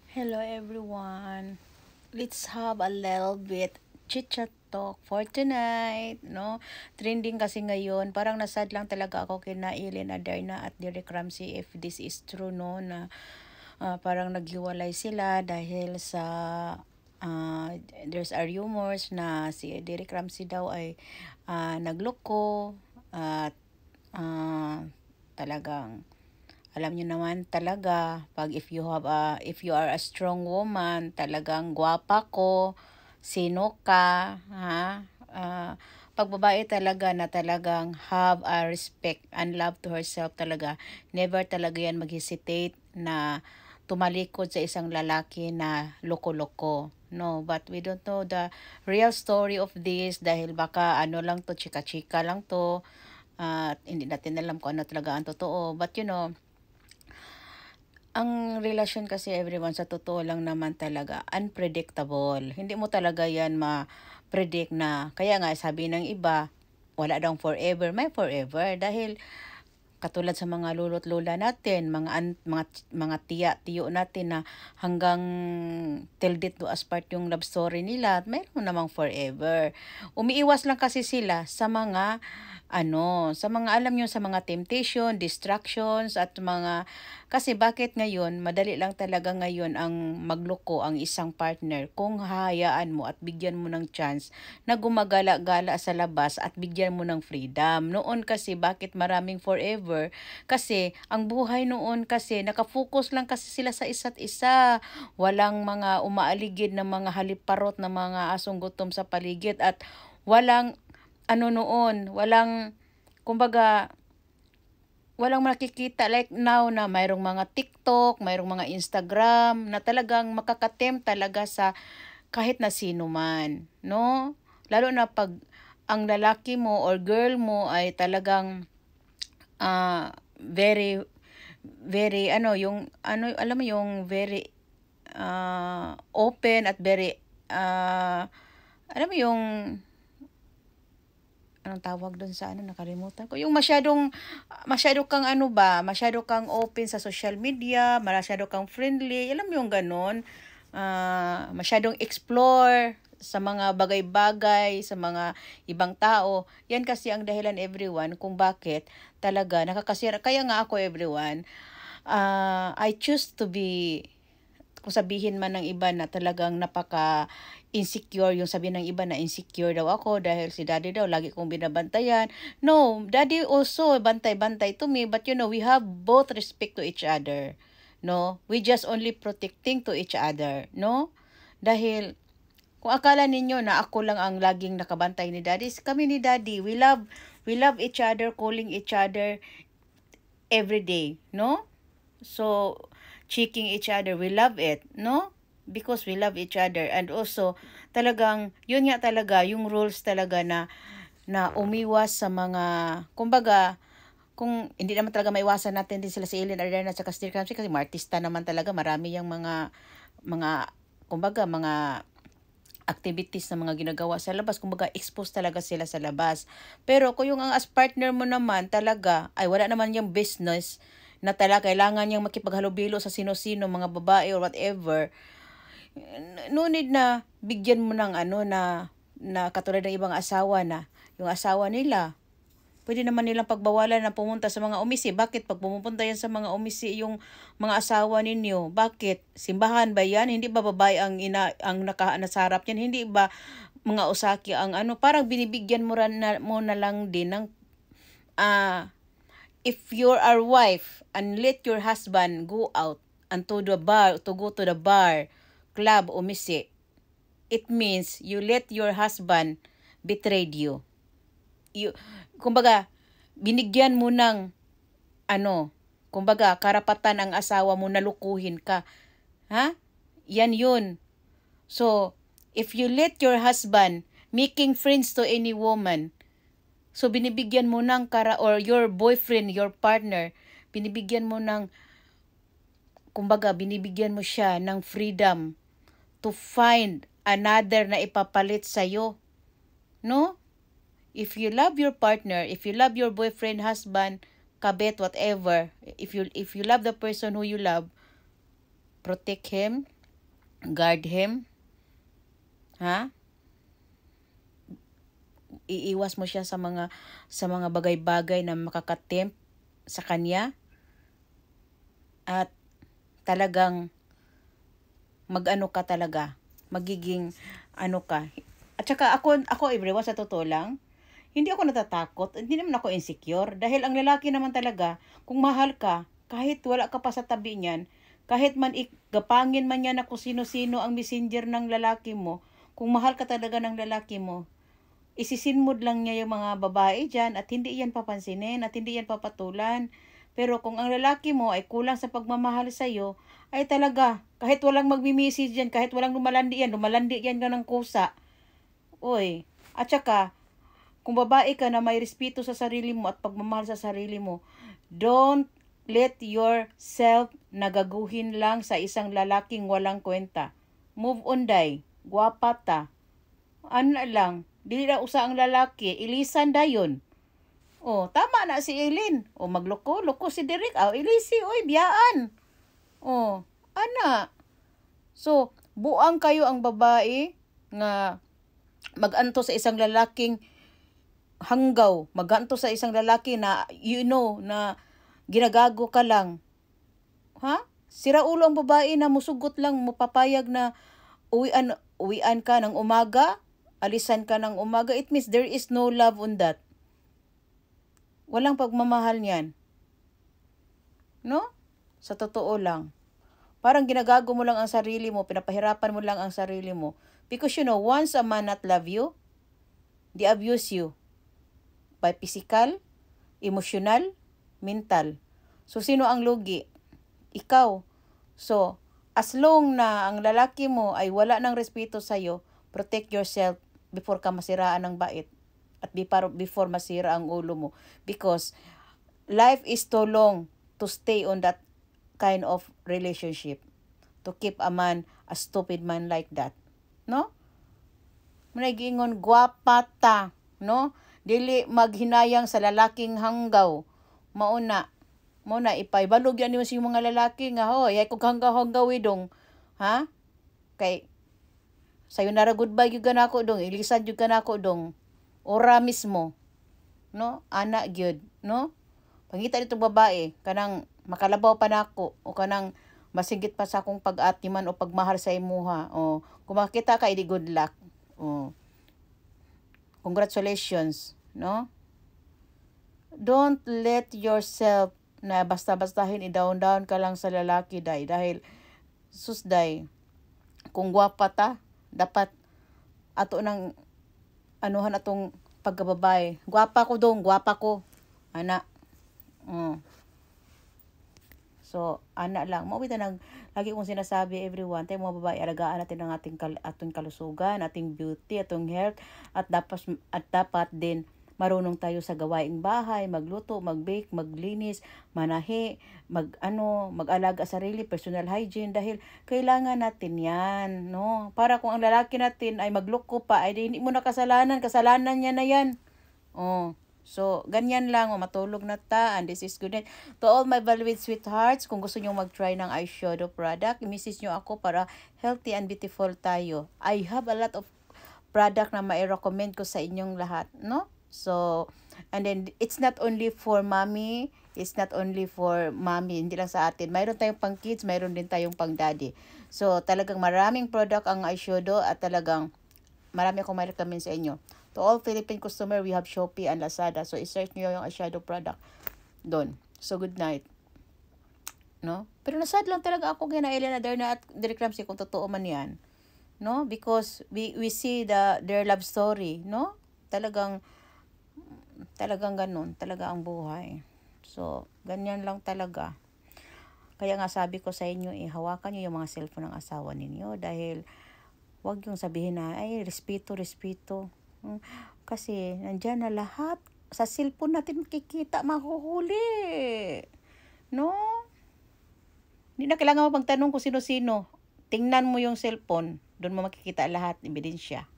Hello everyone. Let's have a little bit chit-chat talk for tonight, no? Trending kasi ngayon, parang nasad lang talaga ako kina Eileen Adarna at Derek Ramsey if this is true, no? Na parang naghiwalay sila dahil sa uh, there's a rumors na si Derek Ramsey daw ay nagloko at talagang alam niyo naman talaga, pag if you are a strong woman, talagang gwapa ko, sino ka, ha? Pag babae talaga na talagang have a respect and love to herself talaga, never talaga yan mag-hesitate na tumalikod sa isang lalaki na loko-loko. No, but we don't know the real story of this dahil baka ano lang to, chika-chika lang to, at hindi natin alam kung ano talaga ang totoo. But ang relasyon kasi everyone sa totoo lang naman talaga unpredictable. Hindi mo talaga yan ma-predict na. Kaya nga sabi ng iba, wala daw forever. May forever dahil katulad sa mga lolo't lola natin, mga tiya, tiyo natin na hanggang till death do us part yung love story nila, mayroon namang forever. Umiiwas lang kasi sila sa mga sa mga alam nyo sa mga temptation, distractions at mga kasi bakit ngayon madali lang talaga ngayon ang magloko ang isang partner kung hahayaan mo at bigyan mo ng chance na gumagala-gala sa labas at bigyan mo ng freedom. Noon kasi bakit maraming forever? Kasi ang buhay noon kasi nakafocus lang kasi sila sa isa't isa. Walang mga umaaligid na mga haliparot na mga asong gutom sa paligid at walang noon, kumbaga, walang makikita like now na mayroong mga TikTok, mayroong mga Instagram na talagang makakatem talaga sa kahit na sino man, no? Lalo na pag ang lalaki mo or girl mo ay talagang very very alam mo yung very open at very alam mo yung anong tawag doon sa nakalimutan ko. Yung masyado kang masyado kang open sa social media, masyado kang friendly, alam mo yung ganon. Masyadong explore sa mga bagay-bagay, sa mga ibang tao. Yan kasi ang dahilan everyone kung bakit talaga nakakasira. Kaya nga ako everyone, I choose to be kung sabihin man ng iba na talagang napaka-insecure, yung sabihin ng iba na insecure daw ako dahil si daddy daw lagi kong binabantayan. No, daddy also bantay-bantay to me, but we have both respect to each other. No, we just only protecting to each other, no? Dahil kung akala ninyo na ako lang ang laging nakabantay ni daddy, kami ni daddy, we love each other, calling each other every day, no? So, checking each other, we love it, no? Because we love each other. And also, talagang, yun nga talaga, yung rules talaga na umiwas sa mga, kumbaga, kung hindi naman talaga maiwasan natin din sila si Eileen Adarna at saka si Dirk Ramsey kasi artista naman talaga, marami yung kumbaga, mga activities na mga ginagawa sa labas, kumbaga expose talaga sila sa labas. Pero kung yung ang as partner mo naman talaga, ay wala naman yung business na talaga kailangan niyang makipaghalubilo sa sino-sino, mga babae or whatever, no need na bigyan mo ng na katulad ng ibang asawa na yung asawa nila pwede naman nilang pagbawalan na pumunta sa mga umisi. Bakit? Pag pumupunta yan sa mga umisi, yung mga asawa ninyo, bakit? Simbahan ba yan? Hindi ba babae ang nasarap yan? Hindi ba mga usaki ang parang binibigyan mo na lang din ng, if you're our wife and let your husband go out and to go to the bar, club, umisi, it means you let your husband betrayed you. Kumbaga, binigyan mo ng kumbaga, karapatan ang asawa mo na lukuhin ka. Ha? Yan yun. So, if you let your husband making friends to any woman, so binibigyan mo ng or your boyfriend, your partner, binibigyan mo ng, kumbaga, binibigyan mo siya ng freedom to find another na ipapalit sa'yo. No? If you love your partner, if you love your boyfriend, husband, kabet, whatever, if you love the person who you love, protect him, guard him, ha? Iiwas mo siya sa mga bagay-bagay na makakatempt sa kanya at talagang mag-ano ka talaga, magiging ano ka. At saka ako everyone, sa totoo lang, hindi ako natatakot, hindi naman ako insecure dahil ang lalaki naman talaga, kung mahal ka, kahit wala ka pa sa tabi niyan, kahit man gapangin man yan na kung sino-sino ang messenger ng lalaki mo, kung mahal ka talaga ng lalaki mo, isisinmod lang niya yung mga babae dyan at hindi yan papansinin at hindi yan papatulan. Pero kung ang lalaki mo ay kulang sa pagmamahal sa'yo, ay talaga, kahit walang magmi-message yan, kahit walang lumalandi yan ka ng kusa. Oy, at saka, kung babae ka na may respeto sa sarili mo at pagmamahal sa sarili mo, don't let yourself nagaguhin lang sa isang lalaking walang kwenta. Move on, day. Gwapa ta. Ano lang, dili na usa ang lalaki, ilisan dayon. Oh, tama na si Eileen. Oh, magloko si Derek. Oh, ilisi, oy, biyaan. Oh, ana. So, buang kayo ang babae nga maganto sa isang lalaking hanggaw, maganto sa isang lalaki na na ginagago ka lang. Ha? Sira ulo ang babae na musugot lang, mupapayag na uwian ka ng umaga, alisan ka ng umaga. It means there is no love on that. Walang pagmamahal niyan. No? Sa totoo lang. Parang ginagago mo lang ang sarili mo, pinapahirapan mo lang ang sarili mo. Because once a man not love you, they abuse you. By physical, emotional, mental. So, sino ang lugi? Ikaw. So, as long na ang lalaki mo ay wala ng respeto sa'yo, protect yourself before ka masiraan ng bait. At before masira ang ulo mo. Because life is too long to stay on that kind of relationship. To keep a man, a stupid man like that. No? Managingon, gwapa ta. No? Dili maghinayang sa lalaking hanggaw. Mauna, ipaibalog yan yung mga lalaki nga, hoy, ay kung hanggaw idong. Ha? Kay, sayonara goodbye yung ganako dong, ilisan yung ganako dong. Ora mismo, no? Anak gyud, no? Pangita nitong babae, kanang makalabaw pa nako o kanang masigit pa sa akong pag-atiman o pagmahal sa imuha. O kung makita ka, edi good luck. O congratulations, no? Don't let yourself na basta-bastahin i-down ka lang sa lalaki, day, dahil susday, kung gwapa ta, dapat ato nang anuhan atong pagkababae. Gwapa ko dong, gwapa ko. Ana. So, ana lang. Mawita lagi kong sinasabi everyone, tayo mga babae, alagaan natin ang ating kalusugan, ating beauty, ating health, at dapat din marunong tayo sa gawaing bahay, magluto, mag-bake, maglinis, manahi, mag-alaga sa sarili, personal hygiene, dahil kailangan natin yan, no? Para kung ang lalaki natin ay magloko pa, ay hindi mo na kasalanan niya na yan. Oh, so, ganyan lang, matulog na ta, and this is good night. To all my beloved sweethearts, kung gusto nyo mag-try ng eyeshadow product, i-message nyo ako para healthy and beautiful tayo. I have a lot of product na mai-recommend ko sa inyong lahat, no? So, and then, it's not only for mommy, hindi lang sa atin. Mayroon tayong pang kids, mayroon din tayong pang daddy. So, talagang maraming product ang eyeshadow at talagang marami akong ma-recommend sa inyo. To all Philippine customer, we have Shopee and Lazada. So, i-search nyo yung eyeshadow product doon. So, good night. No? Pero nasad lang talaga ako kay na Elena Darna at Derek Ramsey kung totoo man yan. No? Because we see their love story. No? Talagang ganun. Talaga ang buhay. So, ganyan lang talaga. Kaya nga sabi ko sa inyo, hawakan nyo yung mga cellphone ng asawa ninyo dahil wag yung sabihin na, ay, respeto. Kasi, nandyan na lahat. Sa cellphone natin makikita, mahuhuli. No? Hindi na kailangan magtanong kung sino-sino. Tingnan mo yung cellphone. Doon mo makikita lahat, ebidensya.